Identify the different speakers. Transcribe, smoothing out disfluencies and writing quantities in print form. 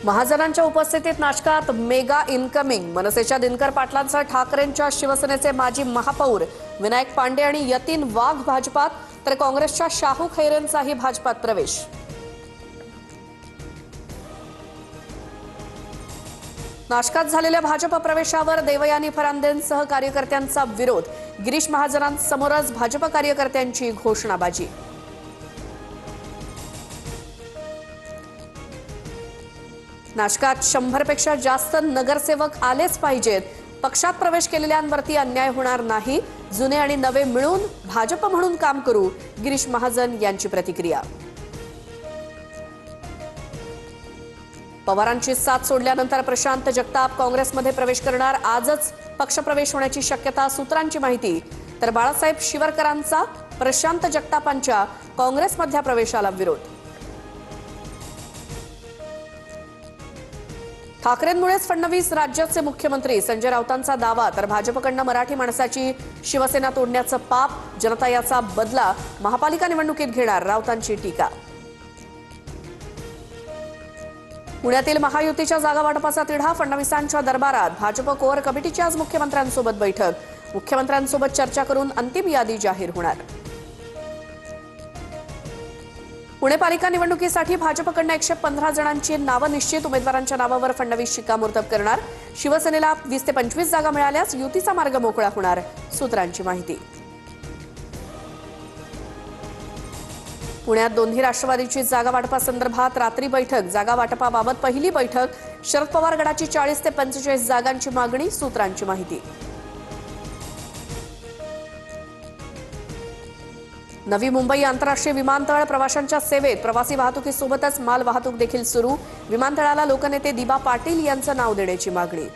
Speaker 1: महाजनांच्या उपस्थितीत नाशकात mega incoming. मनसेच्या दिनकर पाटलांसह ठाकरेंच्या शिवसेनेचे माजी महापौर विनायक पांडे आणि यतीन वाघ भाजपात, तर काँग्रेसच्या शाहू खैरेंचाही भाजपात प्रवेश। नाशकात झालेल्या भाजप प्रवेशावर देवयानी फरांदेंसह कार्यकर्त्यांचा विरोध। गिरीश महाजनांसमोरच भाजप कार्यकर्त्यांची घोषणाबाजी। नाशकात 100 पेक्षा जास्त नगरसेवक आलेच पाहिजेत। पक्षात प्रवेश केलेल्यांवरती अन्याय होणार नाही। जुने आणि नवे मिळून भाजप म्हणून काम करू, गिरीश महाजन यांची प्रतिक्रिया। पवारांची साथ सोडल्यानंतर प्रशांत जगताप काँग्रेसमध्ये प्रवेश करणार। आजच पक्षप्रवेश होण्याची शक्यता, सूत्रांची माहिती। तर बाळासाहेब शिवरकरांचा प्रशांत जगतापांच्या काँग्रेसमधल्या प्रवेशाला विरोध। ठाकरेंमुळेच फडणवीस राज्याचे मुख्यमंत्री, संजय राऊतांचा दावा। तर भाजपकडनं मराठी माणसाची शिवसेना तोडण्याचं पाप, जनता याचा बदला महापालिका निवडणुकीत घेणार, राऊतांची टीका। पुण्यातील महायुतीच्या जागा वाटपाचा तिढा फडणवीसांच्या दरबारात। भाजप कोअर कमिटीची आज मुख्यमंत्र्यांसोबत बैठक। मुख्यमंत्र्यांसोबत चर्चा करून अंतिम यादी जाहीर होणार। पुणे पालिका निवडणुकीसाठी भाजपकडनं 115 जणांची नावं निश्चित। उमेदवारांच्या नावावर फडणवीस शिक्कामोर्तब करणार। शिवसेनेला 20 ते 25 जागा मिळाल्यास युतीचा मार्ग मोकळा होणार, सूत्रांची माहिती। पुण्यात दोन्ही राष्ट्रवादीची जागा वाटपासंदर्भात रात्री बैठक। जागा वाटपाबाबत पहिली बैठक। शरद पवार गटाची 40 ते 45 जागांची मागणी, सूत्रांची माहिती। नवी मुंबई आंतरराष्ट्रीय विमानतळ प्रवाशांच्या सेवेत। प्रवासी वाहतुकीसोबतच माल वाहतूक देखील सुरू। विमानतळाला लोकनेते दिबा पाटील यांचं नाव देण्याची मागणी।